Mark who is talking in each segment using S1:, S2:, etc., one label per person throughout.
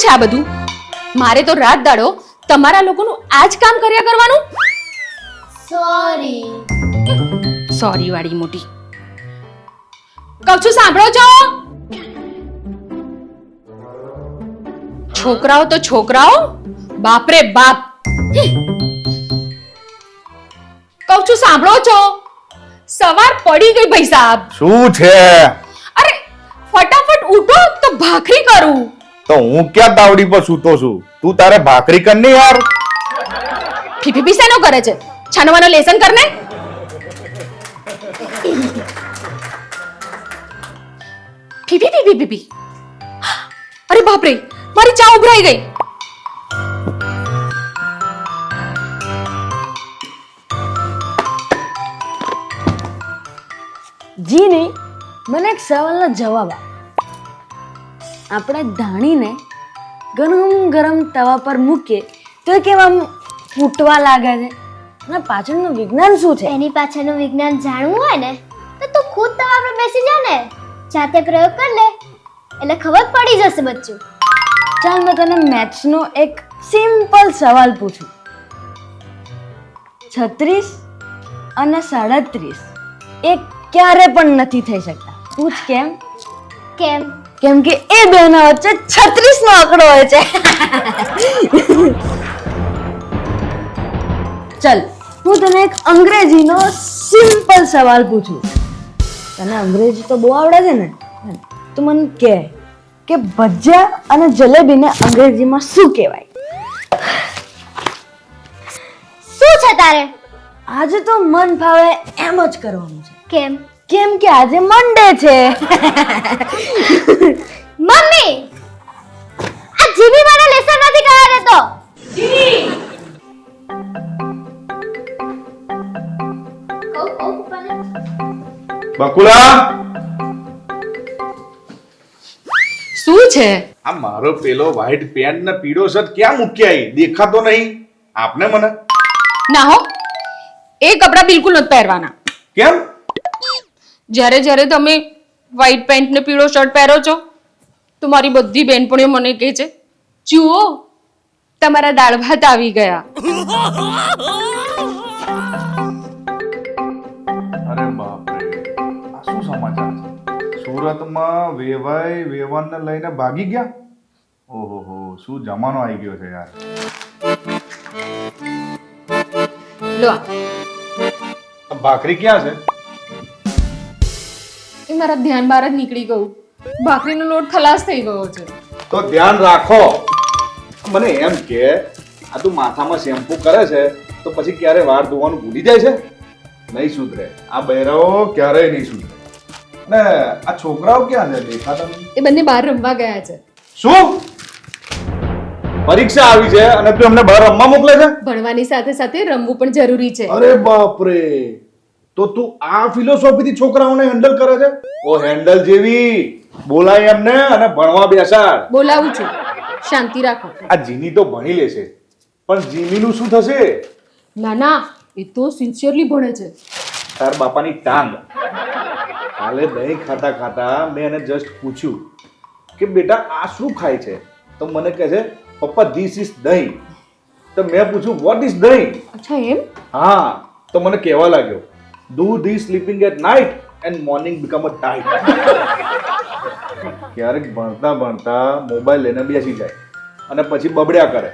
S1: છે આ બધું? મારે તો રાત દાડો તમારા લોકોનું આ જ કામ કર્યા કરવાનું. સોરી વાળી મોટી. કહું છું સાંભળો છો? છોકરાઓ તો છોકરાઓ, બાપરે બાપ. કહું છું સાંભળો છો? સવાર પડી ગઈ ભાઈ સાહેબ.
S2: શું છે?
S1: અરે ફટાફટ ઉઠો તો ભાખરી કરું.
S2: તો હું ક્યાં તાવડી પર સૂતો છું? તું તારે ભાખરી કર ને યાર.
S1: ફીફી બી શેનો કરે છે? છાનવાનો લેસન કરને. ફીફી ફીફી ફીફી. અરે બાપ રે, મારી ચા ઉભરાઈ ગઈ.
S3: જી નહીં, મને એક સવાલનો જવાબ આપ. આપણે ધાણીને ગરમ ગરમ તવા પર મૂકીએ તો કેવા ફૂટવા લાગે છે, અને પાછળનું વિજ્ઞાન શું છે?
S4: એની પાછળનું વિજ્ઞાન જાણવું હોય ને તો તું ખુદ તવા પર બેસી જા ને, જાતે પ્રયોગ કર લે એટલે ખબર પડી જશે બચ્ચું.
S3: ચાલ મેં તને મેથ્સનો એક સિમ્પલ સવાલ પૂછું. 36 અને 37 એક ક્યારે પણ નથી થઈ શકતા. પૂછ કેમ?
S4: કેમ?
S3: કેમ કે એ બેના વચ્ચે 36 નો આંકડો હોય છે. ચલ હું તને એક અંગ્રેજીનો સિમ્પલ સવાલ પૂછું. તને અંગ્રેજી તો બહુ આવડે છે ને, તો મને કહે કે ભજીયા અને જલેબીને અંગ્રેજીમાં શું કહેવાય?
S4: શું છે તારે?
S3: આજે તો મન ફાવે એમ જ કરવાનું છે.
S4: કેમ?
S3: કેમ કે આજે મંડે છે.
S4: મમ્મી, આ જીબી મને લેસન નથી કરવા દેતો.
S2: બકુલા,
S1: શું છે?
S2: આ મારો પેલો વ્હાઈટ પેન્ટ ને પીળો શર્ટ ક્યાં મૂક્યા? દેખાતો નહીં આપને મને.
S1: ના હો, એ કપડાં બિલકુલ નથી પહેરવાના.
S2: કેમ?
S1: જ્યારે જ્યારે તમે વ્હાઈટ પેન્ટ ને પીળો શર્ટ પહેરો છો તો મારી બધી બહેનપણીઓ મને કહે છે, જુઓ તમારા દાળ ભાત આવી ગયા.
S2: અરે બાપ રે, આ શું સમાચાર છે? સુરતમાં વેવાઈ વેવાનને લઈને ભાગી ગયા? ઓહો, શું જમાનો આવી ગયો છે યાર.
S1: લો આ.
S2: આ ભાખરી ક્યાં છે?
S1: એ મારા ધ્યાન બહાર જ નીકળી ગયું. ભાખરીનો લોટ ખલાસ થઈ ગયો છે.
S2: તો ધ્યાન રાખો. મને એમ કે આ તું માથામાં શેમ્પુ કરે છે તો પછી ક્યારે વાળ ધોવાનું ભૂલી જાય છે? નહીં સુધરે આ બહેરાઓ, ક્યારેય નહીં સુધરે. ને આ છોકરાઓ ક્યાં છે? દેખાતા નહીં.
S1: એ બંને બહાર રમવા ગયા છે.
S2: શું પરીક્ષા આવી છે અને તું એમને બહાર રમવા મોકલે છે?
S1: ભણવાની સાથે સાથે રમવું પણ જરૂરી છે.
S2: અરે બાપ રે, તો તું આ ફિલોસોફીથી છોકરાઓને હેન્ડલ કરે છે? ઓ હેન્ડલ જેવી બોલાય એમને અને ભણવા બેસાડ.
S1: બોલાવું છું, શાંતિ રાખો.
S2: આ જીની તો ભણી લેશે, પણ જીમીનું શું થશે?
S1: ના ના, એ તો સિન્સિયરલી ભણે છે.
S2: તાર બાપાની ટાંગ. કાલે દહીં ખાતા ખાતા મેં એને જસ્ટ પૂછ્યું કે બેટા આ શું ખાય છે, તો મને કહે છે પપ્પા ધીસ ઇઝ દહીં. તો મેં પૂછ્યું વોટ ઇઝ દહીં?
S1: અચ્છા એમ?
S2: હા, તો મને કહેવા લાગ્યો દૂધ is sleeping at night and morning become a tight. ક્યારેક ભણતા ભણતા મોબાઈલ લઈને બેસી જાય અને પછી બબડ્યા કરે,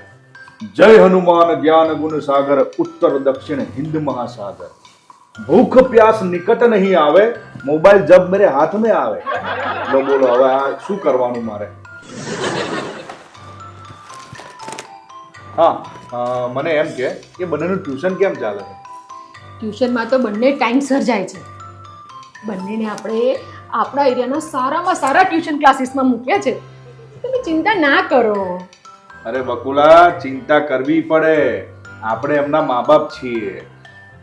S2: જય હનુમાન જ્ઞાન ગુણ સાગર ઉત્તર દક્ષિણ હિન્દ મહાસાગર, ભૂખ પ્યાસ નિકટ નહીં આવે, મોબાઈલ જબ મેરે હાથ में આવે. બોલો હવે આ શું કરવાનું મારે? હા, મને એમ કે બંનેનું ટ્યુશન કેમ ચાલે છે?
S1: ટ્યુશનમાં તો બંને ટાઈમસર જાય છે. બંનેને આપણે આપણા એરિયાના સારામાં સારા ટ્યુશન ક્લાસીસમાં મૂક્યા છે. તમે ચિંતા ના કરો.
S2: અરે બકુલા, ચિંતા કરવી પડે. આપણે એમના મા બાપ છીએ.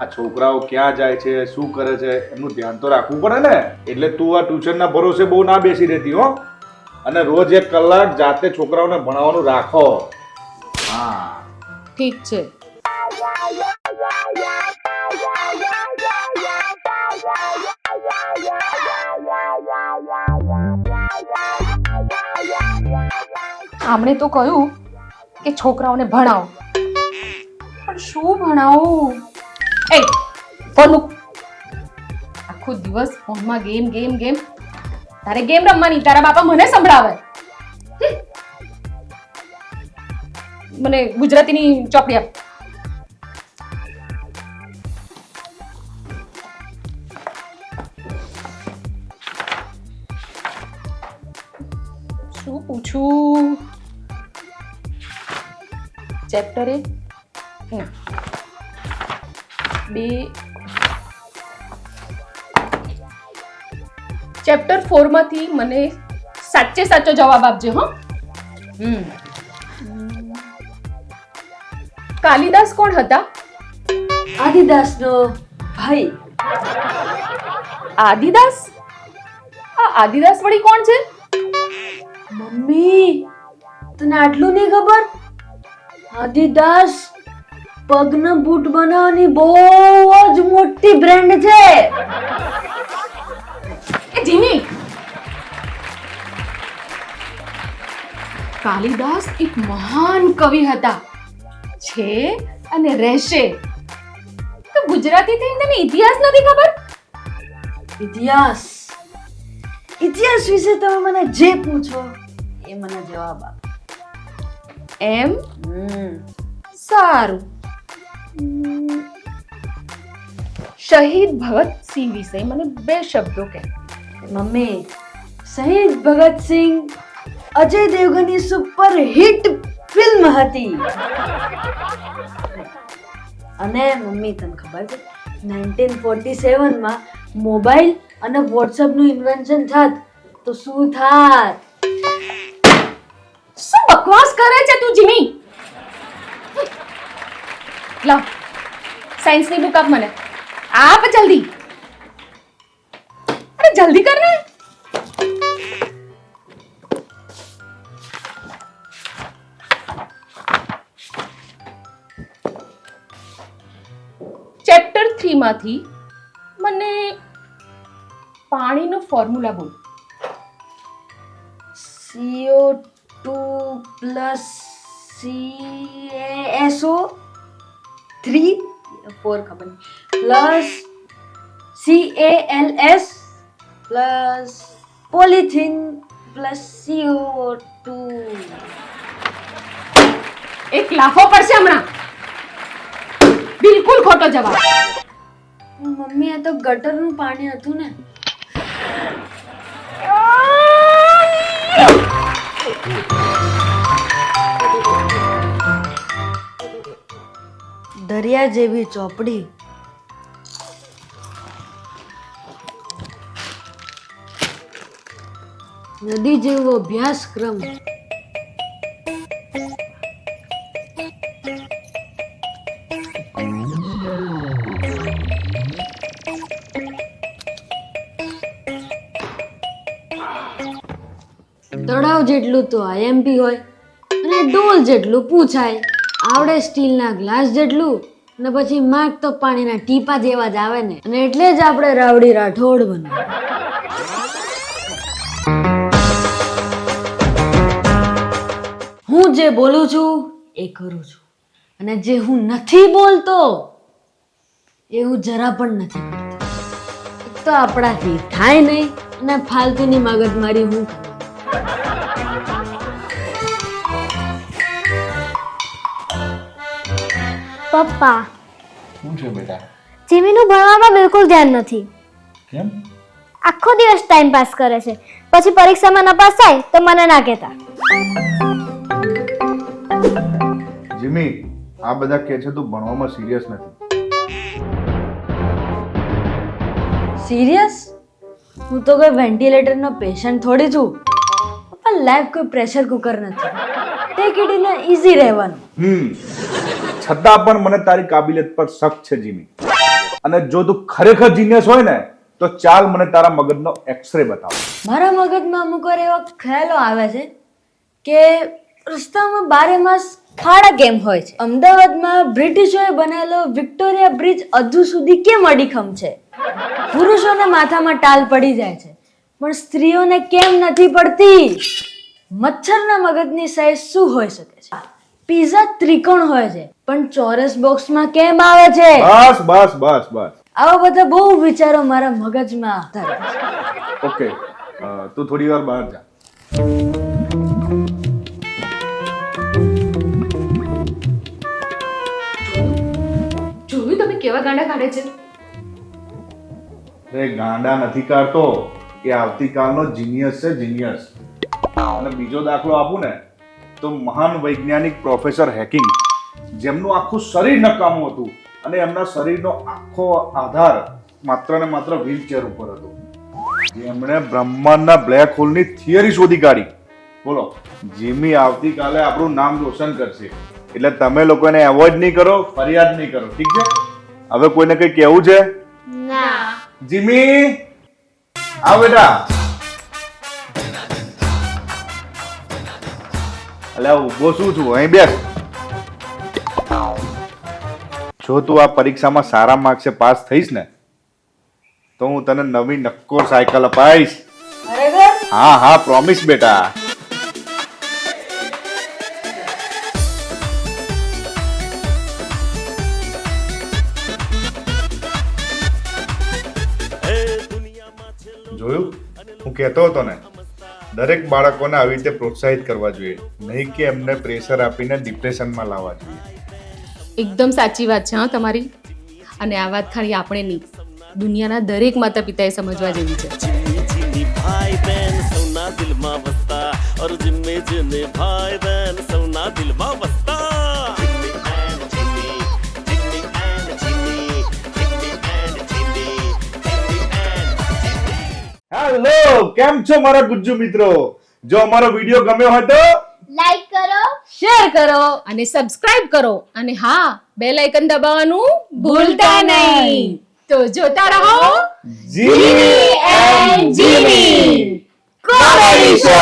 S2: આ છોકરાઓ ક્યાં જાય છે, શું કરે છે, એમનું ધ્યાન તો રાખવું પડે ને. એટલે તું આ ટ્યુશનના ભરોસે બહુ ના બેસી રહેતી હો. અને રોજ 1 કલાક જાતે છોકરાઓને ભણાવવાનું રાખો. હા,
S1: ઠીક છે. આમણે તો કહ્યું કે છોકરાઓને ભણાવો, પણ શું ભણાવું? એ ફોન મૂક. આખો દિવસ ફોનમાં ગેમ ગેમ ગેમ. તારે ગેમ રમવાની, તારા બાપા મને સંભળાવે. મને ગુજરાતીની ચોપડી આપ. શું પૂછું? ચેપ્ટર 1 2 ચેપ્ટર 4 માંથી મને સાચે સાચો જવાબ આપજે. હો. કાલિદાસ કોણ હતા?
S3: આદિદાસનો ભાઈ.
S1: આદિદાસ? આ આદિદાસ વળી કોણ છે?
S3: મમ્મી, તને આટલું નહીં ખબર? આદિદાસ પગના બૂટ બનાવવાની બહુ જ મોટી બ્રાન્ડ છે.
S1: એ જીમી, કાલિદાસ એક મહાન કવિ હતા, છે અને રહેશે. તો ગુજરાતી થઈને તને ઇતિહાસ નથી ખબર?
S3: ઇતિહાસ વિશે તમે મને જે પૂછો એ મને જવાબ આપ.
S1: એમ? સારું. શહીદ ભગતસિંહ વિશે મને 2 શબ્દો કહે.
S3: મમ્મી, શહીદ ભગતસિંહ અજય દેવગનની સુપર હિટ ફિલ્મ હતી. અને મમ્મી, તને ખબર છે 1947 માં મોબાઈલ અને વોટ્સએપ નું ઇન્વેન્શન થાત તો શું થાત?
S1: શું બકવાસ કરે છે તું જીમી? લાવ સાયન્સની બુક આપ મને. આપ જલ્દી. અરે જલ્દી કર ને. ચેપ્ટર 3 માંથી મને પાણીનો ફોર્મ્યુલા બોલ.
S3: CO2 પ્લસ CaSO3 4 ખબર નહીં plus CaLS plus polythene plus CO2.
S1: એક લાફો પડશે હમણાં. બિલકુલ ખોટો જવાબ.
S3: મમ્મી, આ તો ગટરનું પાણી હતું ને. દરિયા જેવી ચોપડી, નદી જેવો અભ્યાસક્રમ, તળાવ જેટલું તો IMP હોય અને ડોલ જેટલું પૂછાય. આવડે સ્ટીલના ગ્લાસ જેટલું ને પછી માગ તો પાણીના ટીપા જેવા જ આવે ને. અને એટલે જ આપણે રાવડી રાઠોડ બને. હું જે બોલું છું એ કરું છું, અને જે હું નથી બોલતો એ હું જરા પણ નથી કરતી. એક તો આપણાથી થાય નહીં અને ફાલતુની મગજમારી હું કરું.
S4: પપ્પા,
S2: શું છે બેટા?
S4: જીમીનું ભણવામાં બિલકુલ ધ્યાન નથી.
S2: કેમ?
S4: આખો દિવસ ટાઈમ પાસ કરે છે, પછી પરીક્ષામાં નપાસ થાય તો મને ના કહેતા.
S2: જીમી, આ બધા કહે છે તું ભણવામાં સિરિયસ નથી.
S3: સિરિયસ? હું તો કોઈ વેન્ટિલેટરનો પેશન્ટ થોડી છું. પણ લાઈફ કોઈ પ્રેશર કુકર નથી. ટેક ઇટ ઇન ઇઝી રહેવાનું.
S2: છતાં પણ મને તારી કાબિલિયત પર શક છે જીમી. અને જો તું ખરેખર જીનિયસ હોય ને તો ચાલ મને તારા મગજનો એક્સરે બતાવ.
S3: મારા મગજમાં અમુક વાર એવા ખ્યાલો આવે છે કે રસ્તામાં 12 માસ ખાડા કેમ હોય છે? અમદાવાદમાં બ્રિટિશોએ બનાવેલો વિક્ટોરિયા બ્રિજ હજુ સુધી કેમ અડીખમ છે? પુરુષોને માથામાં ટાલ પડી જાય છે પણ સ્ત્રીઓને કેમ નથી પડતી? મચ્છરના મગજની સાઈઝ શું હોઈ શકે છે? પિઝા ત્રિકોણ હોય છે પણ ચોરસ બોક્સમાં કેમ આવે છે?
S2: બસ બસ બસ બસ
S3: આવા બધા બહુ વિચારો મારા મગજમાં આવતા રહે છે.
S2: ઓકે તું થોડી વાર બહાર જા.
S1: જોયું તમે કેવા ગાંડા કાઢે છે?
S2: અરે ગાંડા નથી કાઢતો, એ આવતીકાલનો જીનિયસ છે, જીનિયસ. અને બીજો દાખલો આપું ને તો મહાન વૈજ્ઞાનિક પ્રોફેસર હેકિંગ, જેમનું આખું શરીર નકામું હતું અને એમના શરીરનો આખો આધાર માત્ર ને માત્ર વ્હીલચેર ઉપર હતો, જેમણે બ્રહ્માંડના બ્લેક હોલની થિયરી શોધી કાઢી. બોલો, જીમી આવતીકાલે આપણું નામ રોશન કરશે, એટલે તમે લોકો એને એવોઇડ નહીં કરો, ફરિયાદ નહીં કરો, ઠીક છે? હવે કોઈને કંઈ કહેવું છે?
S4: ના.
S2: જીમી, આવ બેટા. અલ્યા ઊભો શું છું, અહીં બેસ. જો તું આ પરીક્ષામાં સારા માર્ક્સે પાસ થઈશ ને તો હું તને નવી નક્કોર સાયકલ અપાઈશ. હા હા, પ્રોમિસ બેટા. જોયું, હું કહેતો હતો ને, દરેક બાળકોને આવી રીતે પ્રોત્સાહિત કરવા જોઈએ, નહીં કે એમને પ્રેશર આપીને ડિપ્રેશનમાં લાવવા જોઈએ.
S1: એકદમ સાચી વાત છે હા તમારી. અને આ વાત ખાલી આપણે નહીં, દુનિયાના દરેક માતા પિતાએ સમજવા જેવી છે.
S5: भाई बहन सौना दिल में बसता और जिनमें जिने भाई बहन सौना दिल में बसता
S2: હેલો, કેમ છો મારા ગુજ્જુ મિત્રો? જો અમારો વિડિયો ગમ્યો હોય તો
S4: લાઈક કરો,
S1: શેર કરો અને સબસ્ક્રાઇબ કરો, અને હા, બેલ આઇકન દબાવવાનું ભૂલતા નહીં. તો જોતા રહો
S2: Jimmy
S1: and Jimmy comedy show.